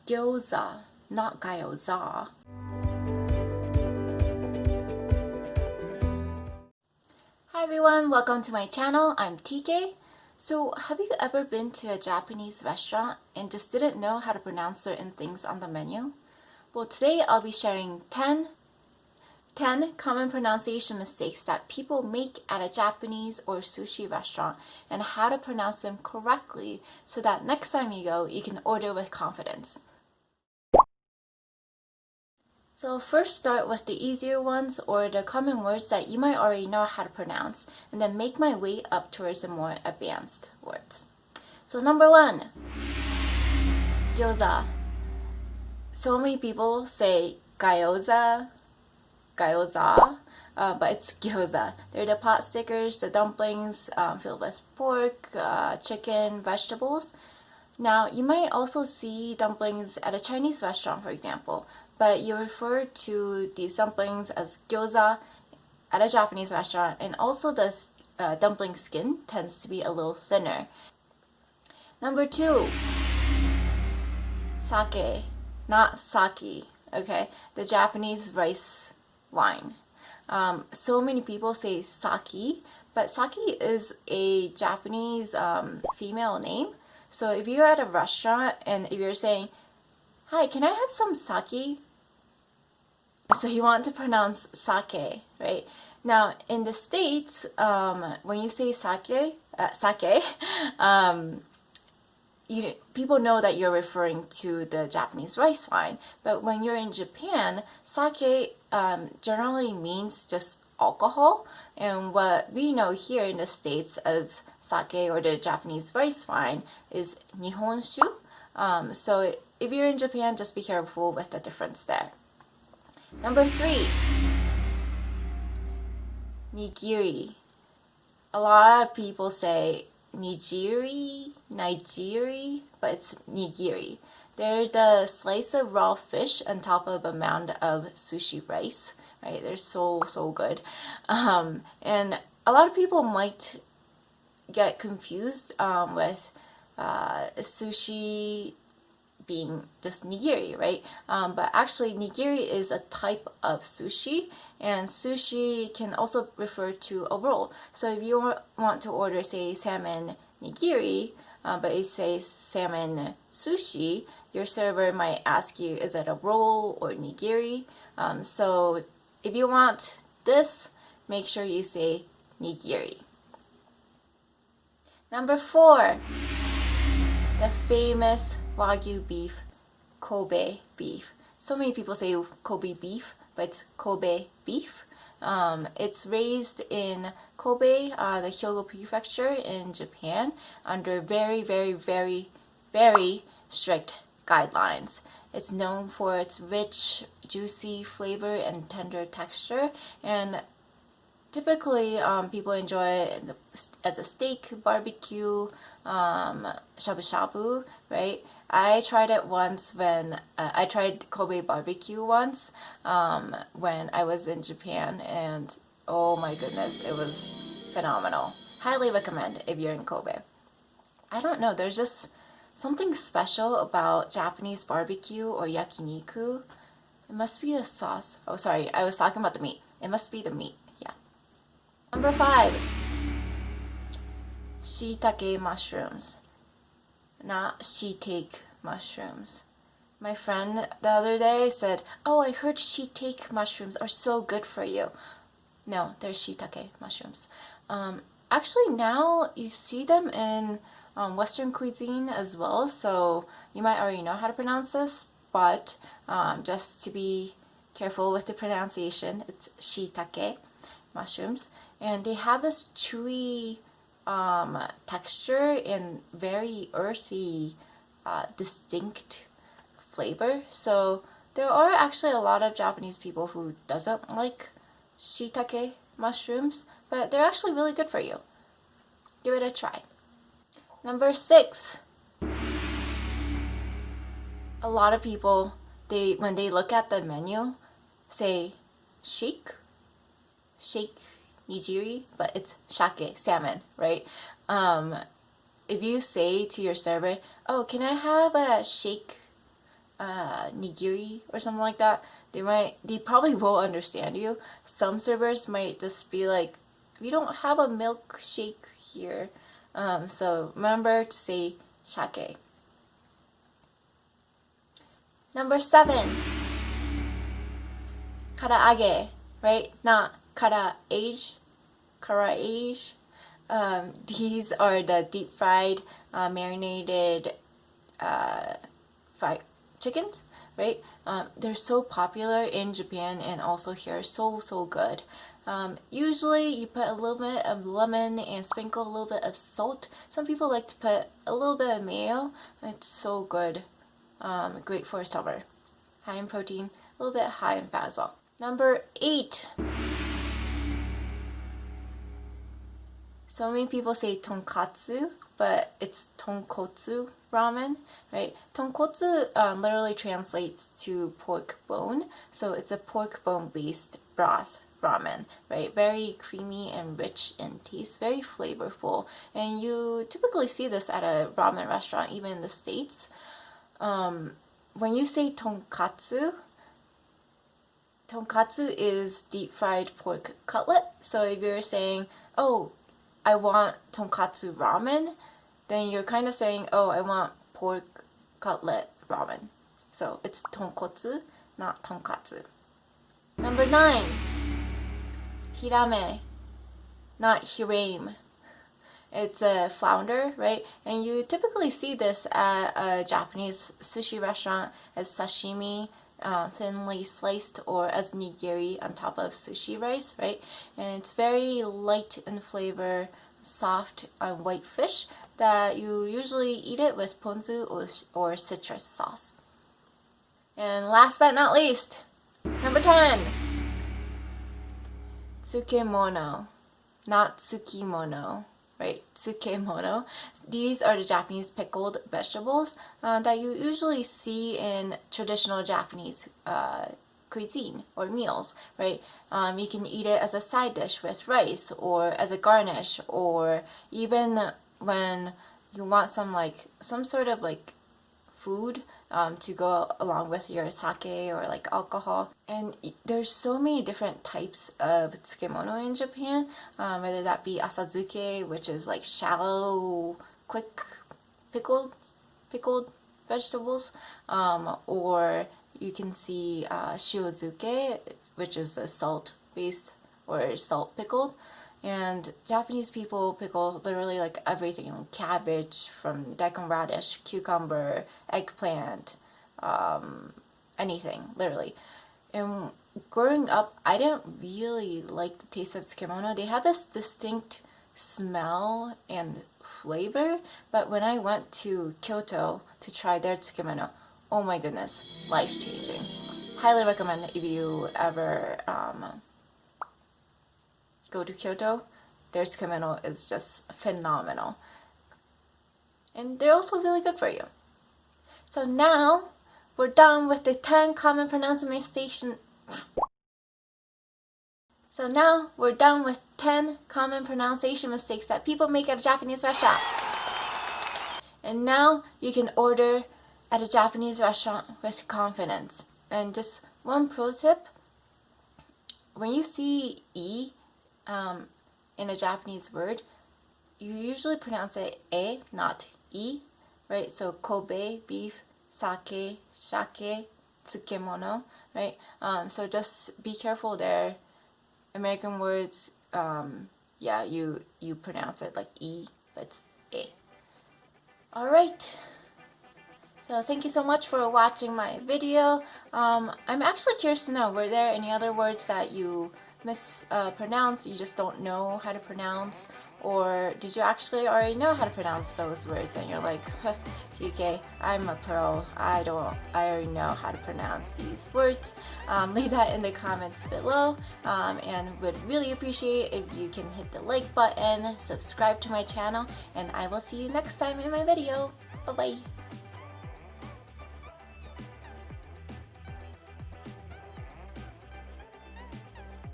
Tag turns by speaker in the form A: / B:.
A: gyoza, not gyoza. Hi everyone, welcome to my channel. I'm TK. So have you ever been to a Japanese restaurant and just didn't know how to pronounce certain things on the menu? Well, today I'll be sharing 10 common pronunciation mistakes that people make at a Japanese or sushi restaurant and how to pronounce them correctly so that next time you go, you can order with confidence. So first start with the easier ones or the common words that you might already know how to pronounce, and then make my way up towards the more advanced words. So number 1, gyoza. So many people say gyoza, but it's gyoza. They're the pot stickers, the dumplings filled with pork, chicken, vegetables. Now, you might also see dumplings at a Chinese restaurant, for example, but you refer to these dumplings as gyoza at a Japanese restaurant, and also the dumpling skin tends to be a little thinner. Number 2, sake, not sake, okay? The Japanese rice wine. So many people say sake, but sake is a Japanese female name. So if you're at a restaurant and if you're saying, "Hi, can I have some sake?" So you want to pronounce sake, right? Now in the States, when you say sake, people know that you're referring to the Japanese rice wine. But when you're in Japan, sake generally means just alcohol. And what we know here in the States as sake or the Japanese rice wine is nihonshu. So if you're in Japan, just be careful with the difference there. Number 3, nigiri. A lot of people say nigiri, but it's nigiri. They're the slice of raw fish on top of a mound of sushi rice, right? They're so good. And a lot of people might get confused with sushi being just nigiri, right? But actually nigiri is a type of sushi, and sushi can also refer to a roll. So if you want to order, say, salmon nigiri, but you say salmon sushi, your server might ask you, is it a roll or nigiri? So if you want this, make sure you say nigiri. Number 4, the famous Wagyu beef, Kobe beef. So many people say Kobe beef, but it's Kobe beef. It's raised in Kobe, the Hyogo prefecture in Japan, under very strict guidelines. It's known for its rich, juicy flavor and tender texture, and typically people enjoy it as a steak, barbecue, shabu-shabu, right? I tried it once when I tried Kobe barbecue once when I was in Japan, and oh my goodness, it was phenomenal. Highly recommend if you're in Kobe. I don't know, there's just something special about Japanese barbecue or yakiniku. It must be the sauce. Oh, sorry, I was talking about the meat. It must be the meat, yeah. Number 5, Shiitake mushrooms, not shiitake mushrooms. My friend the other day said, "Oh, I heard shiitake mushrooms are so good for you." No, they're shiitake mushrooms. Actually, now you see them in Western cuisine as well, so you might already know how to pronounce this, but just to be careful with the pronunciation, it's shiitake mushrooms, and they have this chewy texture and very earthy, distinct flavor. So there are actually a lot of Japanese people who doesn't like shiitake mushrooms, but they're actually really good for you. Give it a try. Number 6, a lot of people, when they look at the menu, say shake nigiri, but it's shake, salmon, right? If you say to your server, "Oh, can I have a shake nigiri or something like that, they probably will understand you. Some servers might just be like, we don't have a milkshake here. So remember to say shake. Number 7, karaage, right? Not karaage. These are the deep fried, marinated fried chickens, right? They're so popular in Japan and also here, so good. Usually you put a little bit of lemon and sprinkle a little bit of salt. Some people like to put a little bit of mayo. It's so good. Great for summer. High in protein, a little bit high in fat as well. Number 8. So many people say tonkatsu, but it's tonkotsu ramen, right? Tonkotsu literally translates to pork bone, so it's a pork bone based broth ramen, right? Very creamy and rich in taste, very flavorful, and you typically see this at a ramen restaurant, even in the States. When you say tonkatsu is deep fried pork cutlet. So if you're saying, oh, I want tonkatsu ramen, then you're kind of saying, oh, I want pork cutlet ramen. So it's tonkotsu, not tonkatsu. Number 9, hirame, not hirame. It's a flounder, right? And you typically see this at a Japanese sushi restaurant as sashimi, thinly sliced, or as nigiri on top of sushi rice, right? And it's very light in flavor, soft white fish that you usually eat it with ponzu or citrus sauce. And last but not least, number 10, tsukemono, not tsukimono. Right, Tsukemono. These are the Japanese pickled vegetables that you usually see in traditional Japanese cuisine or meals, right? You can eat it as a side dish with rice or as a garnish, or even when you want some sort of food to go along with your sake or alcohol. And there's so many different types of tsukemono in Japan, whether that be asazuke, which is shallow, quick pickled vegetables, or you can see shiozuke, which is a salt-based or salt pickled. And Japanese people pickle literally everything, cabbage, from daikon radish, cucumber, eggplant, anything, literally. And growing up, I didn't really like the taste of tsukemono. They had this distinct smell and flavor, but when I went to Kyoto to try their tsukemono, oh my goodness, life-changing. Highly recommend if you ever go to Kyoto. Their tsukemono is just phenomenal. And they're also really good for you. So now we're done with the 10 common pronunciation mistakes that people make at a Japanese restaurant. And now you can order at a Japanese restaurant with confidence. And just one pro tip, when you see E in a Japanese word, you usually pronounce it E, not E, right? So Kobe beef, sake, shake, tsukemono, right? So just be careful there. American words, you pronounce it like E, but it's E. All right. So thank you so much for watching my video. I'm actually curious to know, were there any other words that you mispronounce, you just don't know how to pronounce, or did you actually already know how to pronounce those words and you're like, TK, I'm a pro, I already know how to pronounce these words? Leave that in the comments below, and would really appreciate if you can hit the like button, subscribe to my channel, and I will see you next time in my video. Bye bye.